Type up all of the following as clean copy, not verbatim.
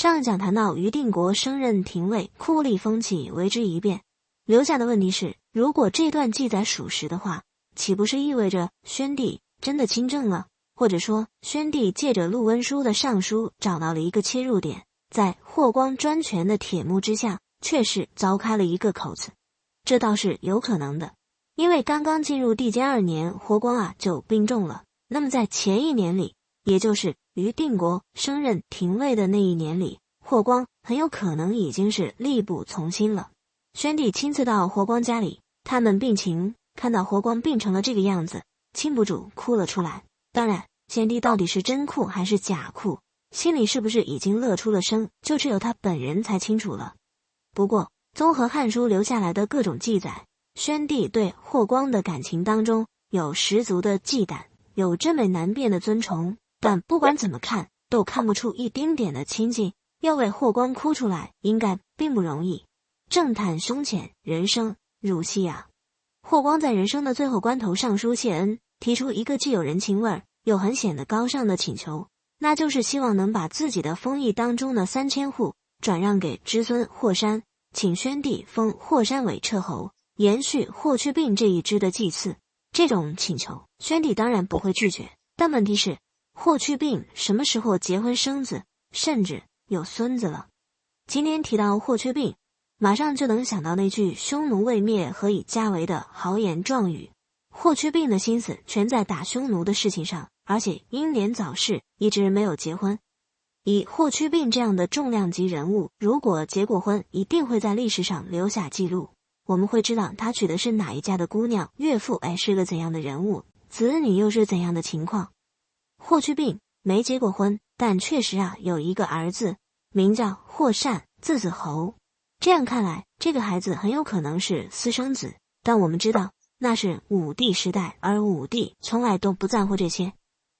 上一讲谈到于定国升任廷尉，酷吏风气为之一变。留下的问题是，如果这段记载属实的话，岂不是意味着宣帝真的亲政了？或者说，宣帝借着陆温书的上书找到了一个切入点，在霍光专权的铁幕之下，确实凿开了一个口子。这倒是有可能的，因为刚刚进入帝监2年，霍光就病重了。那么在前一年里，也就是于定国升任廷尉的那一年里，霍光很有可能已经是力不从心了。宣帝亲自到霍光家里探问病情，看到霍光病成了这个样子，禁不住哭了出来。当然，宣帝到底是真哭还是假哭，心里是不是已经乐出了声，就只有他本人才清楚了。不过，综合《汉书》留下来的各种记载，宣帝对霍光的感情当中有十足的忌惮，有真伪难辨的尊崇，但不管怎么看，都看不出一丁点的亲近。要为霍光哭出来，应该并不容易。政坛凶险，人生如戏啊！霍光在人生的最后关头上书谢恩，提出一个既有人情味儿又很显得高尚的请求，那就是希望能把自己的封邑当中的3000户转让给侄孙霍山，请宣帝封霍山为彻侯，延续霍去病这一支的祭祀。这种请求，宣帝当然不会拒绝，但问题是，霍去病什么时候结婚生子，甚至有孙子了？今天提到霍去病，马上就能想到那句匈奴未灭，何以家为的豪言壮语。霍去病的心思全在打匈奴的事情上，而且英年早逝，一直没有结婚。以霍去病这样的重量级人物，如果结过婚，一定会在历史上留下记录。我们会知道他娶的是哪一家的姑娘，岳父是个怎样的人物，子女又是怎样的情况。霍去病没结过婚，但确实有一个儿子，名叫霍善，字子侯。这样看来，这个孩子很有可能是私生子，但我们知道那是武帝时代，而武帝从来都不在乎这些。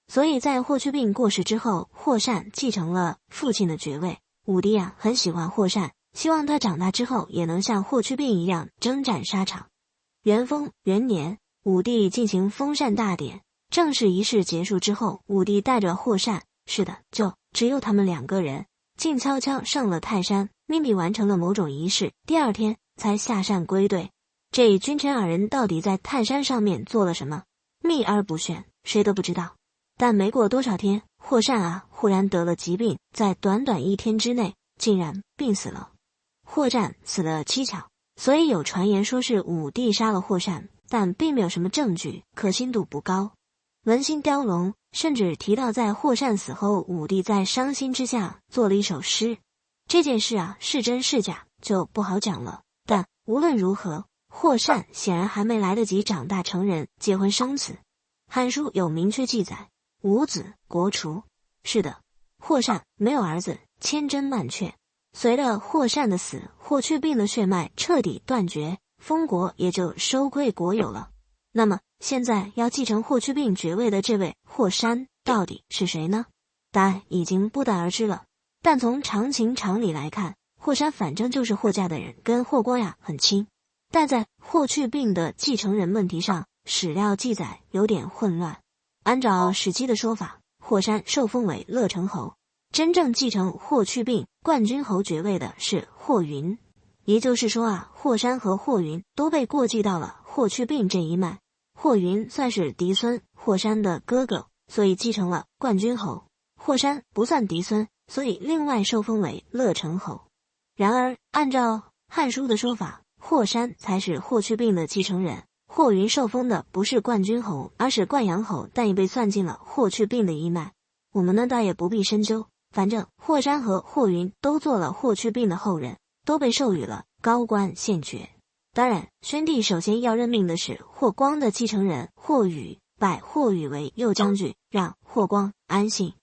所以在霍去病过世之后，霍善继承了父亲的爵位。武帝很喜欢霍善，希望他长大之后也能像霍去病一样征战沙场。元丰元年，武帝进行封禅大典，正式仪式结束之后，武帝带着霍善，是的，就只有他们2个人，静悄悄上了泰山，秘密完成了某种仪式，第2天才下山归队。这君臣2人到底在泰山上面做了什么，秘而不宣，谁都不知道。但没过多少天，霍善忽然得了疾病，在短短1天之内竟然病死了。霍善死了蹊跷，所以有传言说是武帝杀了霍善，但并没有什么证据，可信度不高。文心雕龙甚至提到在霍善死后，武帝在伤心之下做了一首诗。这件事是真是假就不好讲了，但无论如何，霍善显然还没来得及长大成人结婚生子。汉书有明确记载，无子国除。是的，霍善没有儿子，千真万确。随着霍善的死，霍去病的血脉彻底断绝，封国也就收归国有了。那么现在要继承霍去病爵位的这位霍山到底是谁呢？答案已经不得而知了。但从常情常理来看，霍山反正就是霍家的人，跟霍光很亲。但在霍去病的继承人问题上，史料记载有点混乱。按照史记的说法，霍山受封为乐成侯，真正继承霍去病冠军侯爵位的是霍云。也就是说霍山和霍云都被过继到了霍去病这一脉。霍云算是嫡孙，霍山的哥哥，所以继承了冠军侯。霍山不算嫡孙，所以另外受封为乐成侯。然而按照汉书的说法，霍山才是霍去病的继承人，霍云受封的不是冠军侯，而是冠阳侯，但也被算进了霍去病的一脉。我们倒也不必深究，反正霍山和霍云都做了霍去病的后人，都被授予了高官献爵。当然，宣帝首先要任命的是霍光的继承人霍禹，拜霍禹为右将军，让霍光安信。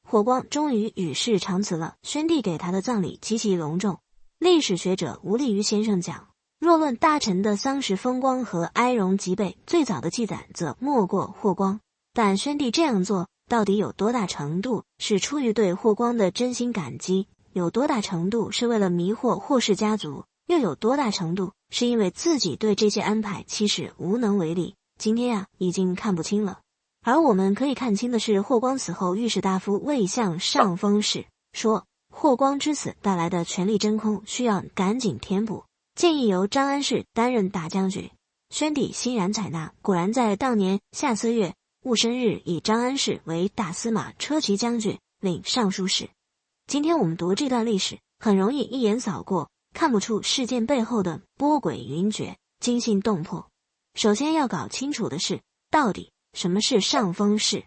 霍光终于与世长辞了，宣帝给他的葬礼极其隆重。历史学者吴立瑜先生讲，若论大臣的丧事风光和哀荣极备，最早的记载则莫过霍光。但宣帝这样做到底有多大程度是出于对霍光的真心感激，有多大程度是为了迷惑霍氏家族，又有多大程度是因为自己对这些安排其实无能为力，今天已经看不清了。而我们可以看清的是，霍光死后，御史大夫魏相上封事说，霍光之死带来的权力真空需要赶紧填补，建议由张安世担任大将军。宣帝欣然采纳，果然在当年夏4月戊申日以张安世为大司马车骑将军，领尚书使。今天我们读这段历史，很容易一眼扫过，看不出事件背后的波诡云谲、惊心动魄。首先要搞清楚的是，到底什么是上封事？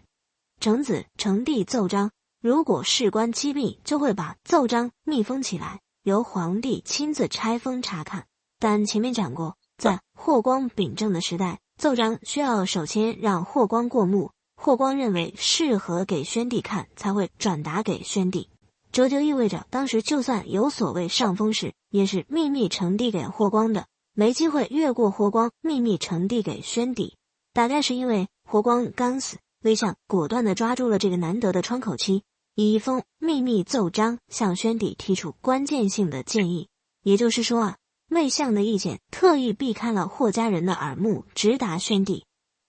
程子成帝奏章，如果事关机密，就会把奏章密封起来，由皇帝亲自拆封查看。但前面讲过，在霍光秉政的时代，奏章需要首先让霍光过目，霍光认为适合给宣帝看，才会转达给宣帝。这就意味着当时就算有所谓上封事，也是秘密呈递给霍光的，没机会越过霍光秘密呈递给宣帝。大概是因为霍光刚死，魏相果断地抓住了这个难得的窗口期，以一封秘密奏章向宣帝提出关键性的建议。也就是说啊，魏相的意见特意避开了霍家人的耳目，直达宣帝。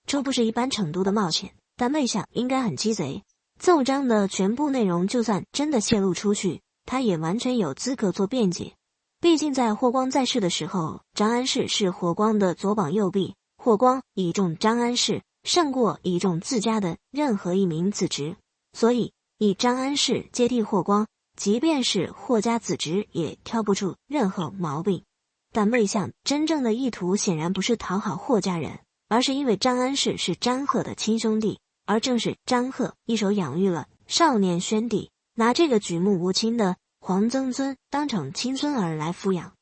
这不是一般程度的冒险，但魏相应该很鸡贼。奏章的全部内容就算真的泄露出去，他也完全有资格做辩解。毕竟在霍光在世的时候，张安世是霍光的左膀右臂，霍光倚重张安世胜过倚重自家的任何一名子侄，所以以张安世接替霍光，即便是霍家子侄也挑不出任何毛病。但魏相真正的意图显然不是讨好霍家人，而是因为张安世是张贺的亲兄弟，而正是张贺一手养育了少年宣帝，拿这个举目无亲的皇曾孙当成亲孙儿来抚养。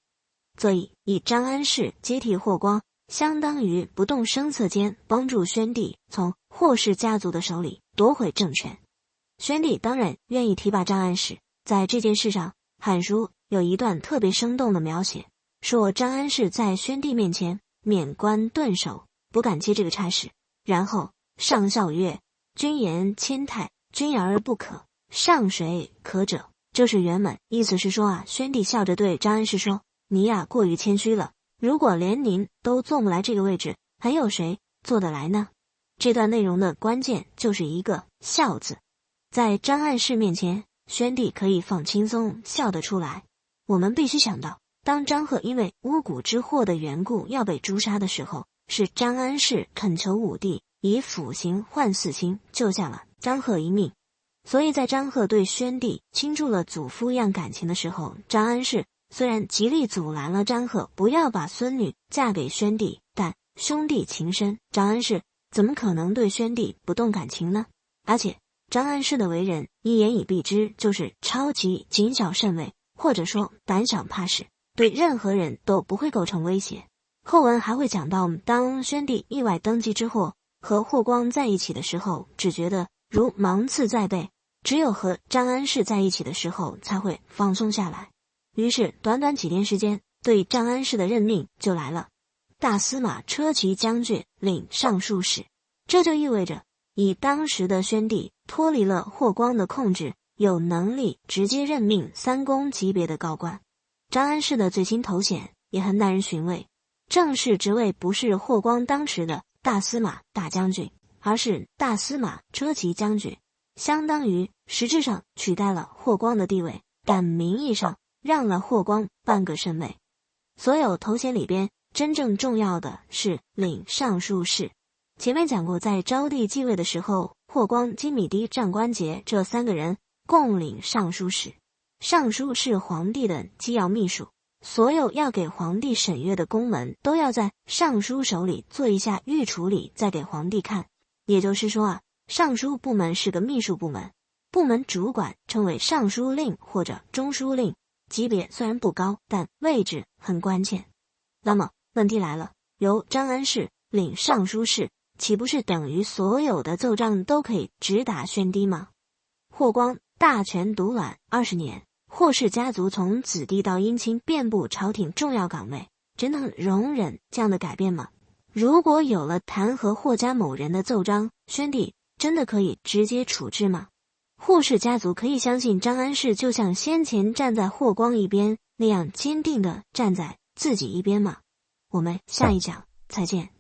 所以以张安世接替霍光，相当于不动声色间帮助宣帝从霍氏家族的手里夺回政权。宣帝当然愿意提拔张安世，在这件事上，《汉书》有一段特别生动的描写，说张安世在宣帝面前免冠顿首，不敢接这个差事。然后上孝曰：“君言谦泰，君而不可，上谁可者？”这是原文，意思是说啊，宣帝笑着对张安世说：“你呀，过于谦虚了。如果连您都坐不来这个位置，还有谁坐得来呢？”这段内容的关键就是一个“笑”字。在张安世面前，宣帝可以放轻松，笑得出来。我们必须想到，当张贺因为巫蛊之祸的缘故要被诛杀的时候，是张安世恳求武帝以腐刑换死刑，救下了张贺一命。所以在张贺对宣帝倾注了祖父样感情的时候，张安世虽然极力阻拦了张贺不要把孙女嫁给宣帝，但兄弟情深，张安世怎么可能对宣帝不动感情呢？而且张安世的为人一言以蔽之，就是超级谨小慎微，或者说胆小怕事，对任何人都不会构成威胁。后文还会讲到，当宣帝意外登基之后，和霍光在一起的时候，只觉得如芒刺在背，只有和张安世在一起的时候才会放松下来。于是短短几天时间，对张安世的任命就来了：大司马车骑将军，领尚书使。这就意味着以当时的宣帝脱离了霍光的控制，有能力直接任命三公级别的高官。张安世的最新头衔也很耐人寻味，正式职位不是霍光当时的大司马大将军，而是大司马车骑将军，相当于实质上取代了霍光的地位，但名义上让了霍光半个身位。所有头衔里边真正重要的是领尚书事。前面讲过，在昭帝继位的时候，霍光、金米迪、战关节这三个人共领尚书使。尚书是皇帝的机要秘书，所有要给皇帝审阅的公文都要在尚书手里做一下预处理，再给皇帝看。也就是说啊，尚书部门是个秘书部门，部门主管称为尚书令或者中书令，级别虽然不高，但位置很关键。那么问题来了，由张安世领尚书事，岂不是等于所有的奏章都可以直达宣帝吗？霍光大权独揽20年，霍氏家族从子弟到姻亲遍布朝廷重要岗位，真能容忍这样的改变吗？如果有了弹劾霍家某人的奏章，宣帝真的可以直接处置吗？霍氏家族可以相信张安世就像先前站在霍光一边那样坚定地站在自己一边吗？我们下一讲再见。